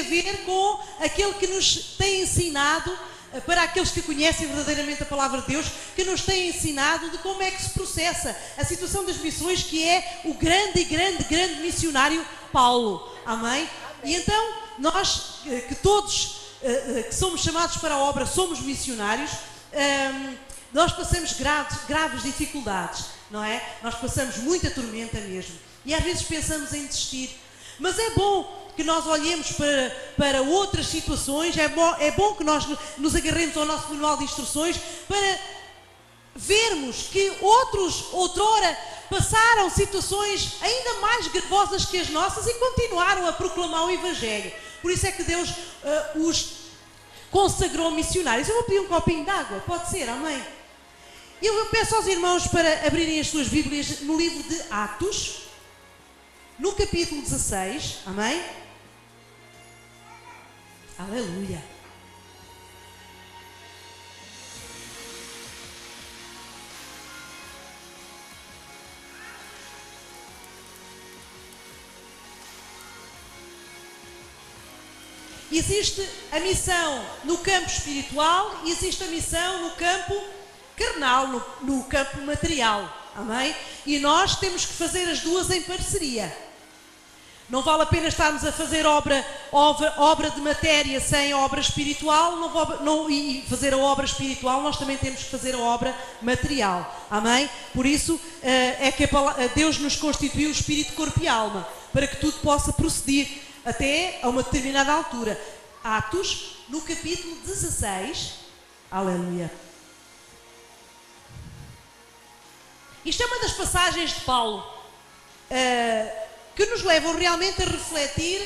ver com aquele que nos tem ensinado, para aqueles que conhecem verdadeiramente a palavra de Deus, que nos tem ensinado de como é que se processa a situação das missões, que é o grande missionário Paulo. Amém? E então, nós, que todos que somos chamados para a obra, somos missionários, nós passamos graves dificuldades, não é? Nós passamos muita tormenta mesmo. E às vezes pensamos em desistir. Mas é bom que nós olhemos para outras situações, é bom que nós nos agarremos ao nosso manual de instruções para vermos que outros, outrora, passaram situações ainda mais gravosas que as nossas e continuaram a proclamar o Evangelho. Por isso é que Deus os consagrou missionários. Eu vou pedir um copinho de água, pode ser, amém? Eu peço aos irmãos para abrirem as suas Bíblias no livro de Atos, no capítulo 16, amém? Aleluia! Existe a missão no campo espiritual e existe a missão no campo carnal, no campo material, amém? E nós temos que fazer as duas em parceria. Não vale a pena estarmos a fazer obra de matéria sem obra espiritual, e fazer a obra espiritual, nós também temos que fazer a obra material, amém? Por isso é que Deus nos constituiu o espírito, corpo e alma, para que tudo possa proceder até a uma determinada altura. Atos, no capítulo 16, aleluia. Isto é uma das passagens de Paulo que nos levam realmente a refletir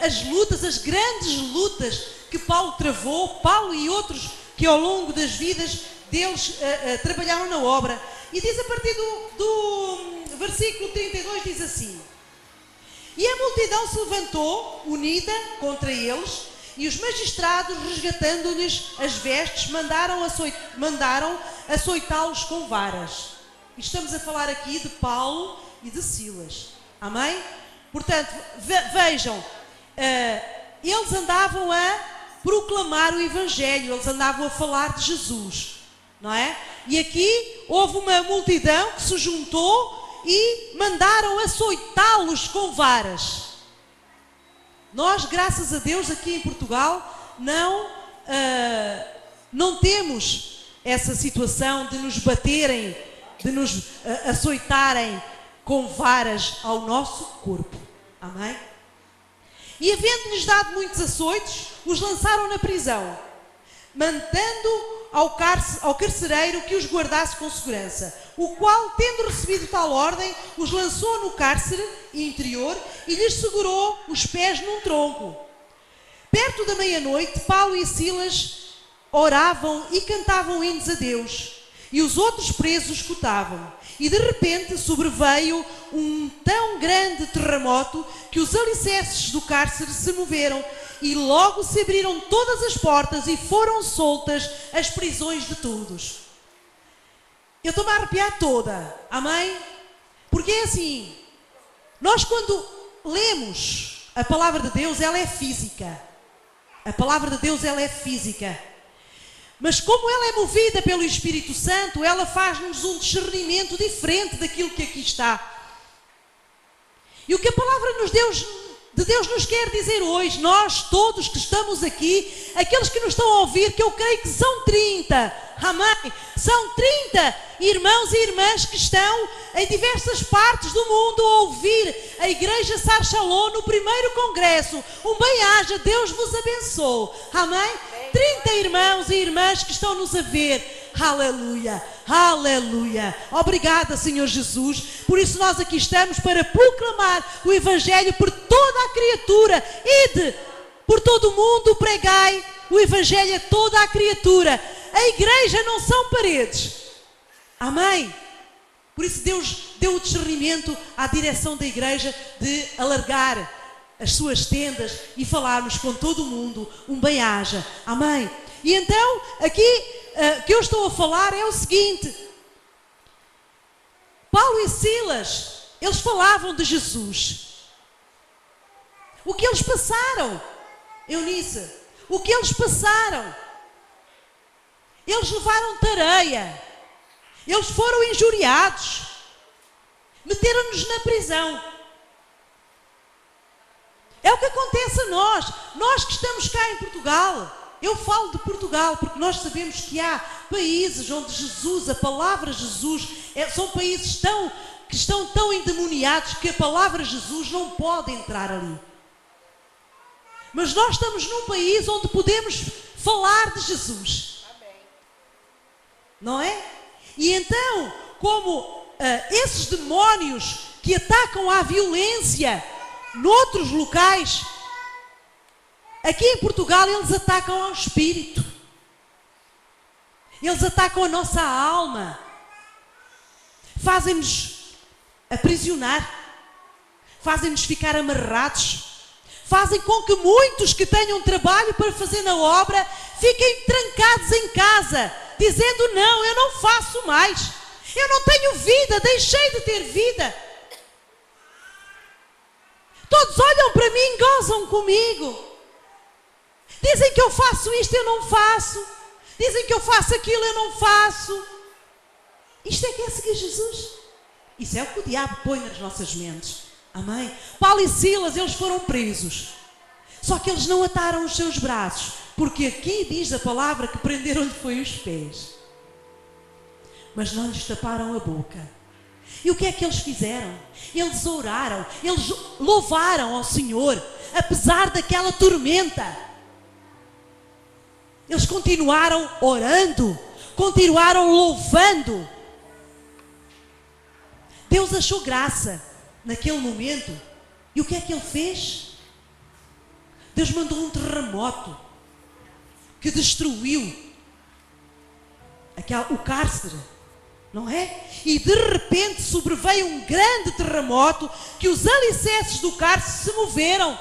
as lutas, as grandes lutas que Paulo travou, Paulo e outros que ao longo das vidas deles trabalharam na obra. E diz a partir do versículo 32, diz assim: e a multidão se levantou, unida contra eles, e os magistrados, resgatando-lhes as vestes, mandaram açoitá-los com varas. E estamos a falar aqui de Paulo e de Silas. Amém? Portanto, vejam, eles andavam a proclamar o Evangelho, eles andavam a falar de Jesus, não é? E aqui houve uma multidão que se juntou e mandaram açoitá-los com varas. Nós, graças a Deus, aqui em Portugal, não temos essa situação de nos baterem, de nos açoitarem com varas ao nosso corpo. Amém? E havendo-lhes dado muitos açoites, os lançaram na prisão, mandando ao carcereiro que os guardasse com segurança, o qual, tendo recebido tal ordem, os lançou no cárcere interior e lhes segurou os pés num tronco. Perto da meia-noite, Paulo e Silas oravam e cantavam hinos a Deus, e os outros presos escutavam. E de repente sobreveio um tão grande terremoto que os alicerces do cárcere se moveram, e logo se abriram todas as portas e foram soltas as prisões de todos. Eu estou-me a arrepiar toda, amém? Porque é assim, nós quando lemos a palavra de Deus, ela é física. A palavra de Deus, ela é física. Mas como ela é movida pelo Espírito Santo, ela faz-nos um discernimento diferente daquilo que aqui está. E o que a palavra de Deus nos quer dizer hoje, nós todos que estamos aqui, aqueles que nos estão a ouvir, que eu creio que são 30, amém? São 30 irmãos e irmãs que estão em diversas partes do mundo a ouvir a Igreja Sar Shalom no primeiro congresso. Um bem-aja, Deus vos abençoe, amém? 30 irmãos e irmãs que estão-nos a ver. Aleluia, aleluia. Obrigada, Senhor Jesus. Por isso nós aqui estamos para proclamar o Evangelho por toda a criatura. Ide por todo o mundo, pregai o Evangelho a toda a criatura. A igreja não são paredes. Amém? Por isso Deus deu o discernimento à direção da igreja de alargar as suas tendas e falarmos com todo o mundo um bem-aja. Amém? E então, aqui que eu estou a falar é o seguinte: Paulo e Silas, eles falavam de Jesus. O que eles passaram, Eunice, o que eles passaram. Eles levaram tareia. Eles foram injuriados. Meteram-nos na prisão. É o que acontece a nós. Nós que estamos cá em Portugal. Eu falo de Portugal porque nós sabemos que há países onde Jesus, a palavra Jesus, são países que estão tão endemoniados que a palavra Jesus não pode entrar ali. Mas nós estamos num país onde podemos falar de Jesus. Não é? E então, como esses demónios que atacam à violência noutros locais, aqui em Portugal eles atacam ao espírito. Eles atacam a nossa alma. Fazem-nos aprisionar. Fazem-nos ficar amarrados. Fazem com que muitos que tenham trabalho para fazer na obra fiquem trancados em casa, dizendo: não, eu não faço mais. Eu não tenho vida, deixei de ter vida. Todos olham para mim e gozam comigo. Dizem que eu faço isto, eu não faço. Dizem que eu faço aquilo, eu não faço. Isto é que é seguir Jesus. Isso é o que o diabo põe nas nossas mentes. Amém? Paulo e Silas, eles foram presos. Só que eles não ataram os seus braços, porque aqui diz a palavra que prenderam-lhe foi os pés. Mas não lhes taparam a boca. E o que é que eles fizeram? Eles oraram, eles louvaram ao Senhor, apesar daquela tormenta. Eles continuaram orando, continuaram louvando. Deus achou graça naquele momento. E o que é que Ele fez? Deus mandou um terremoto que destruiu o cárcere, não é? E de repente sobreveio um grande terremoto que os alicerces do cárcere se moveram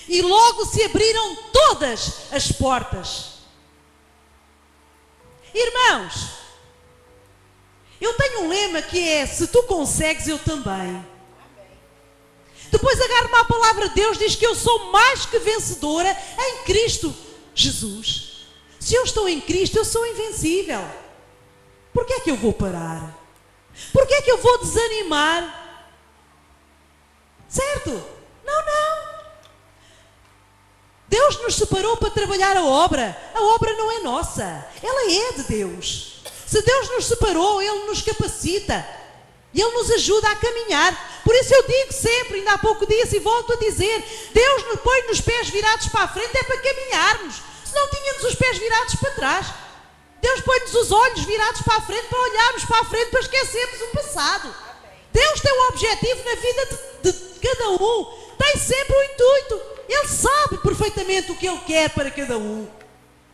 e logo se abriram todas as portas. Irmãos, eu tenho um lema que é: se tu consegues, eu também. Depois agarro-me à palavra de Deus, diz que eu sou mais que vencedora em Cristo Jesus. Se eu estou em Cristo, eu sou invencível. Por que é que eu vou parar? Por que é que eu vou desanimar? Certo? Não. Deus nos separou para trabalhar a obra. A obra não é nossa, ela é de Deus. Se Deus nos separou, Ele nos capacita. E Ele nos ajuda a caminhar. Por isso eu digo sempre, ainda há pouco disse e volto a dizer, Deus nos põe nos pés virados para a frente, é para caminharmos. Senão tínhamos os pés virados para trás. Deus põe-nos os olhos virados para a frente, para olharmos para a frente, para esquecermos o passado. Deus tem um objetivo na vida de cada um. Tem sempre um intuito. Ele sabe perfeitamente o que Ele quer para cada um.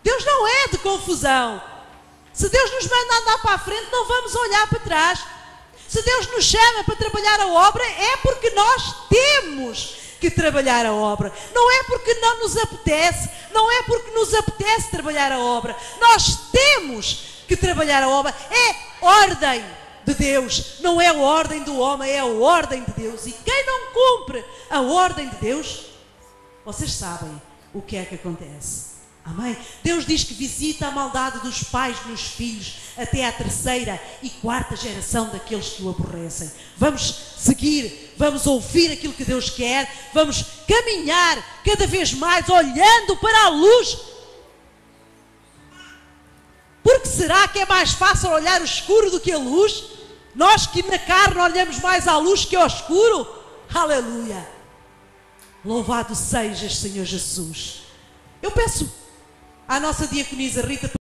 Deus não é de confusão. Se Deus nos manda andar para a frente, não vamos olhar para trás. Se Deus nos chama para trabalhar a obra, é porque nós temos que trabalhar a obra. Não é porque não nos apetece, não é porque nos apetece trabalhar a obra. Nós temos que trabalhar a obra. É ordem de Deus, não é a ordem do homem, é a ordem de Deus. E quem não cumpre a ordem de Deus, vocês sabem o que é que acontece. Amém? Deus diz que visita a maldade dos pais nos filhos até à 3ª e 4ª geração daqueles que o aborrecem. Vamos seguir, vamos ouvir aquilo que Deus quer, vamos caminhar cada vez mais olhando para a luz. Porque será que é mais fácil olhar o escuro do que a luz? Nós que na carne olhamos mais à luz que ao escuro? Aleluia! Louvado sejas, Senhor Jesus. Eu peço à nossa diaconisa Rita